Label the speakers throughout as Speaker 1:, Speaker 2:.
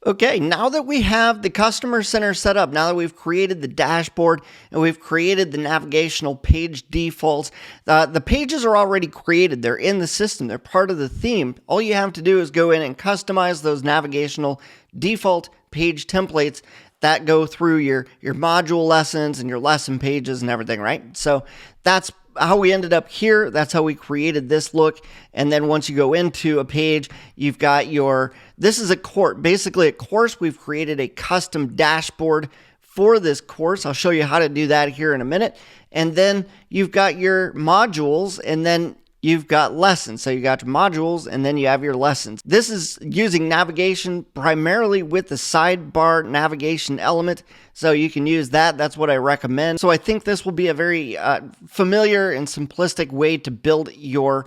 Speaker 1: Okay, now that we have the customer center set up, now that we've created the dashboard and we've created the navigational page defaults, the pages are already created. They're in the system. They're part of the theme. All you have to do is go in and customize those navigational default page templates that go through your module lessons and your lesson pages and everything, right? So that's how we ended up here. That's how we created this look. And then once you go into a page, you've got this is a course, basically a course. We've created a custom dashboard for this course. I'll show you how to do that here in a minute. And then you've got your modules, and then you've got lessons. So you got your modules and then you have your lessons. This is using navigation primarily with the sidebar navigation element. So you can use that. That's what I recommend. So I think this will be a very familiar and simplistic way to build your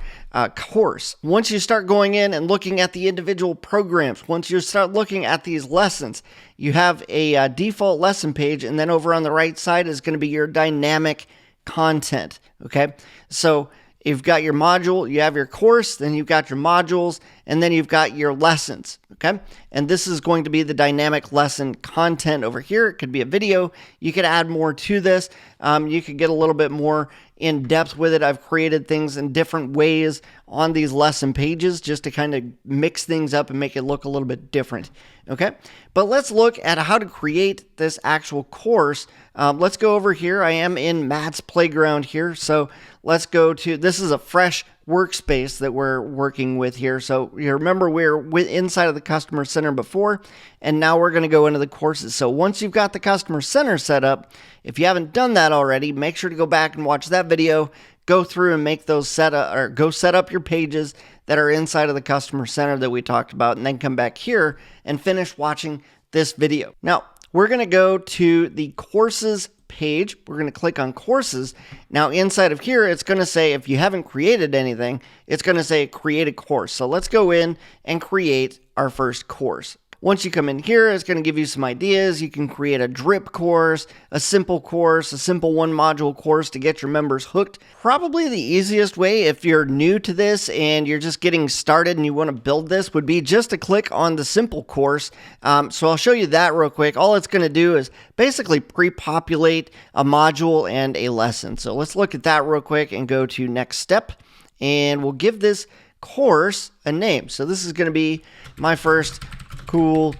Speaker 1: course. Once you start going in and looking at the individual programs, once you start looking at these lessons, you have a default lesson page, and then over on the right side is going to be your dynamic content. Okay. So you've got your module, you have your course, then you've got your modules, and then you've got your lessons, okay? And this is going to be the dynamic lesson content over here. It could be a video. You could add more to this. You could get a little bit more in depth with it. I've created things in different ways on these lesson pages just to kind of mix things up and make it look a little bit different, okay? But let's look at how to create this actual course. Let's go over here. I am in Matt's Playground here. So let's go to, this is a fresh workspace that we're working with here. So you remember we're inside of the customer center before, and now we're going to go into the courses. So once you've got the customer center set up, if you haven't done that already, make sure to go back and watch that video, go through and make those set up your pages that are inside of the customer center that we talked about, and then come back here and finish watching this video. Now, we're going to go to the courses page. We're going to click on courses. Now inside of here, it's going to say, if you haven't created anything, it's going to say create a course. So let's go in and create our first course. Once you come in here, it's going to give you some ideas. You can create a drip course, a simple one module course to get your members hooked. Probably the easiest way if you're new to this and you're just getting started and you want to build this would be just to click on the simple course. So I'll show you that real quick. All it's going to do is basically pre-populate a module and a lesson. So let's look at that real quick and go to next step. And we'll give this course a name. So this is going to be my first cool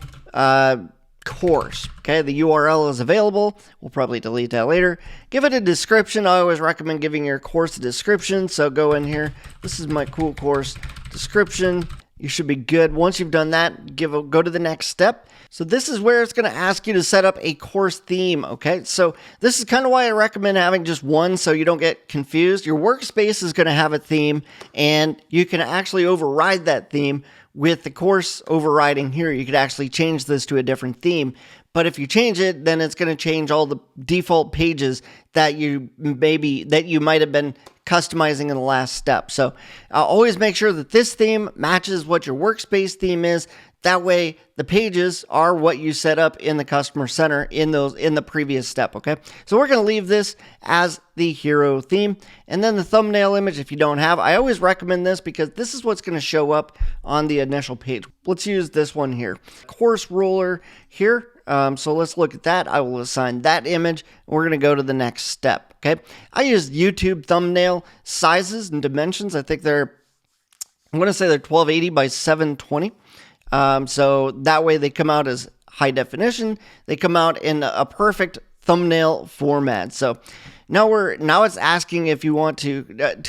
Speaker 1: course. Okay, the URL is available. We'll probably delete that later. Give it a description. I always recommend giving your course a description. So go in here. This is my cool course description. You should be good. Once you've done that, go to the next step. So this is where it's going to ask you to set up a course theme, okay? So this is kind of why I recommend having just one so you don't get confused. Your workspace is going to have a theme, and you can actually override that theme with the course overriding here. You could actually change this to a different theme. But if you change it, then it's going to change all the default pages that you might have been customizing in the last step. So always make sure that this theme matches what your workspace theme is. That way, the pages are what you set up in the customer center in the previous step, okay? So we're going to leave this as the hero theme. And then the thumbnail image, if you don't have, I always recommend this because this is what's going to show up on the initial page. Let's use this one here. Course ruler here. So let's look at that. I will assign that image. And we're going to go to the next step, okay? I use YouTube thumbnail sizes and dimensions. I think I'm going to say they're 1280 by 720. So that way they come out as high definition. They come out in a perfect thumbnail format. So now it's asking if you want to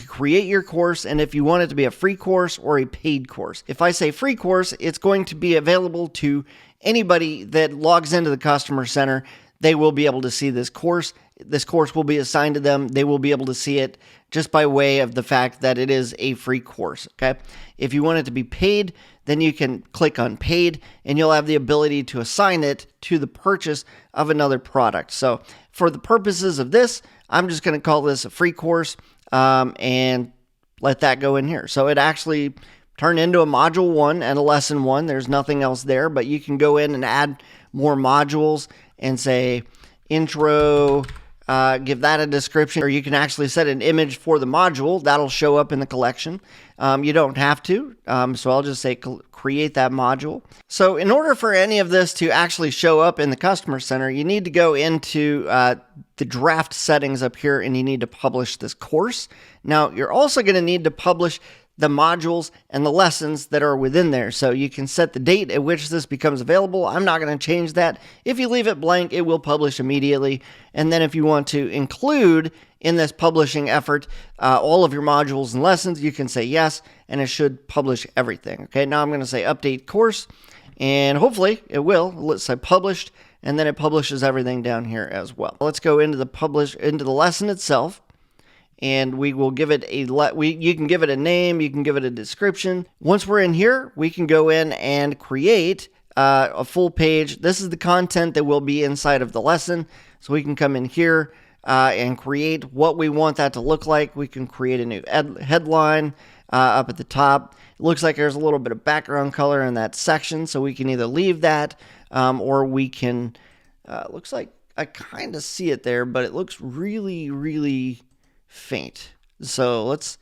Speaker 1: create your course and if you want it to be a free course or a paid course. If I say free course, it's going to be available to anybody that logs into the customer center. They will be able to see this course. This course will be assigned to them. They will be able to see it just by way of the fact that it is a free course, okay? If you want it to be paid, then you can click on paid and you'll have the ability to assign it to the purchase of another product. So for the purposes of this, I'm just going to call this a free course and let that go in here. So it actually turned into a module 1 and a lesson 1. There's nothing else there, but you can go in and add more modules and say intro give that a description, or you can actually set an image for the module that'll show up in the collection. You don't have to, so I'll just say create that module. So in order for any of this to actually show up in the Customer Center, you need to go into the draft settings up here, and you need to publish this course. Now, you're also going to need to publish the modules and the lessons that are within there. So you can set the date at which this becomes available. I'm not going to change that. If you leave it blank, it will publish immediately. And then if you want to include in this publishing effort all of your modules and lessons, you can say yes, and it should publish everything. Okay, now I'm going to say update course, and hopefully it will. Let's say published, and then it publishes everything down here as well. Let's go into the lesson itself. And we will give it you can give it a name, you can give it a description. Once we're in here, we can go in and create a full page. This is the content that will be inside of the lesson. So we can come in here and create what we want that to look like. We can create a new headline up at the top. It looks like there's a little bit of background color in that section, so we can either leave that or we can, looks like I kind of see it there, but it looks really, really faint. So let's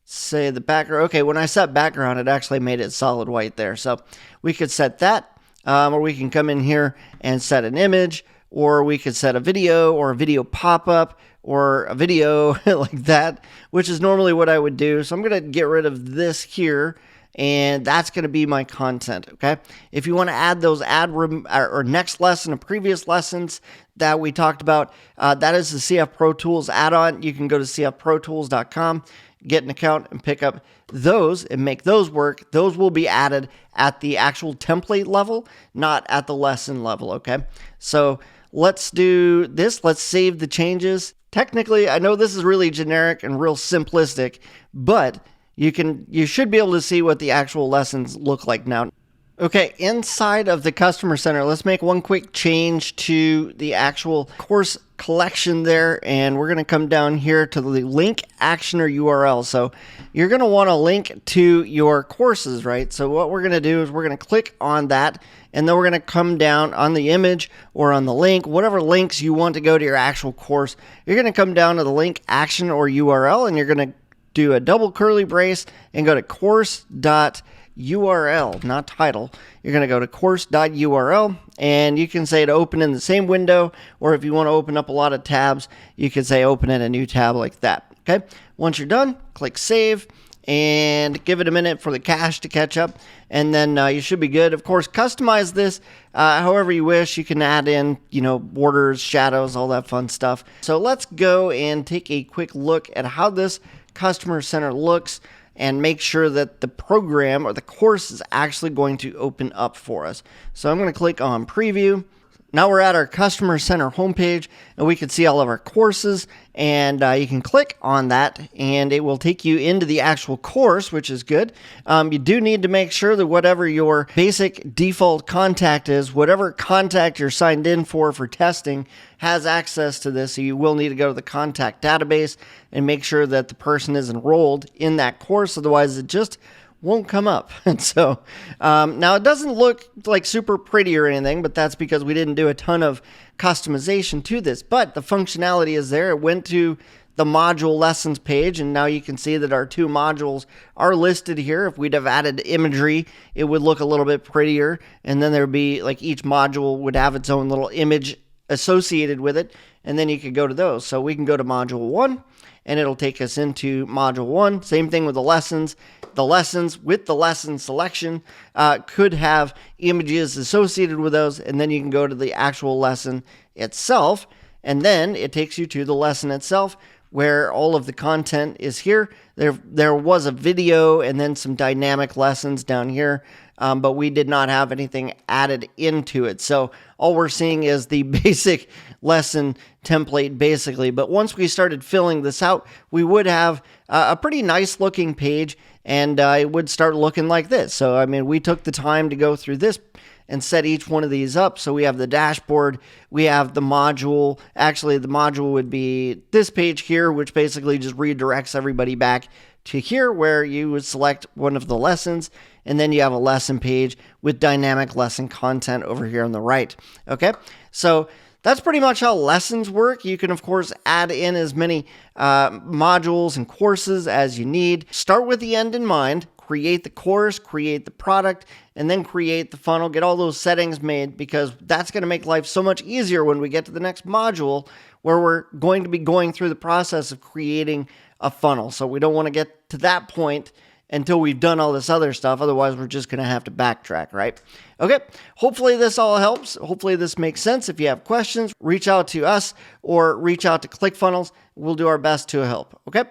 Speaker 1: say the background. Okay, when I set background, it actually made it solid white there. So we could set that, or we can come in here and set an image, or we could set a video or a video pop-up or a video like that, which is normally what I would do. So I'm going to get rid of this here, and that's going to be my content. Okay. If you want to add those or next lesson or previous lessons that we talked about, that is the CF Pro Tools add-on. You can go to cfprotools.com, get an account, and pick up those and make those work. Those will be added at the actual template level, not at the lesson level. Okay. So let's do this. Let's save the changes. Technically, I know this is really generic and real simplistic, but you should be able to see what the actual lessons look like now. Okay, inside of the Customer Center, let's make one quick change to the actual course collection there, and we're going to come down here to the link action or URL. So you're going to want to link to your courses, right? So what we're going to do is we're going to click on that, and then we're going to come down on the image or on the link, whatever links you want to go to your actual course. You're going to come down to the link action or URL, and you're going to do a double curly brace and go to course.url, not title. You're going to go to course.url, and you can say to open in the same window, or if you want to open up a lot of tabs, you can say open in a new tab like that. Okay. Once you're done, click save and give it a minute for the cache to catch up, and then you should be good. Of course, customize this however you wish. You can add in, borders, shadows, all that fun stuff. So let's go and take a quick look at how this Customer Center looks and make sure that the program or the course is actually going to open up for us. So I'm going to click on preview. Now we're at our Customer Center homepage, and we can see all of our courses, and you can click on that and it will take you into the actual course, which is good. You do need to make sure that whatever your basic default contact is, whatever contact you're signed in for testing, has access to this. So you will need to go to the contact database and make sure that the person is enrolled in that course. Otherwise, it just won't come up. And so now it doesn't look like super pretty or anything, but that's because we didn't do a ton of customization to this. But the functionality is there. It went to the module lessons page, and now you can see that our two modules are listed here. If we'd have added imagery, it would look a little bit prettier, and then there'd be like each module would have its own little image associated with it, and then you could go to those. So we can go to module 1, and it'll take us into module 1. Same thing with the lessons. The lessons with the lesson selection could have images associated with those, and then you can go to the actual lesson itself, and then it takes you to the lesson itself where all of the content is here. There was a video and then some dynamic lessons down here, but we did not have anything added into it. So all we're seeing is the basic lesson template basically. But once we started filling this out, we would have a pretty nice looking page, and it would start looking like this. So, I mean, we took the time to go through this and set each one of these up. So we have the dashboard, we have the module. Actually, the module would be this page here, which basically just redirects everybody back to here where you would select one of the lessons, and then you have a lesson page with dynamic lesson content over here on the right. Okay, so that's pretty much how lessons work. You can, of course, add in as many modules and courses as you need. Start with the end in mind. Create the course, create the product, and then create the funnel. Get all those settings made, because that's going to make life so much easier when we get to the next module where we're going to be going through the process of creating a funnel. So we don't want to get to that point until we've done all this other stuff. Otherwise, we're just going to have to backtrack, right? Okay, hopefully this all helps. Hopefully this makes sense. If you have questions, reach out to us or reach out to ClickFunnels. We'll do our best to help, okay?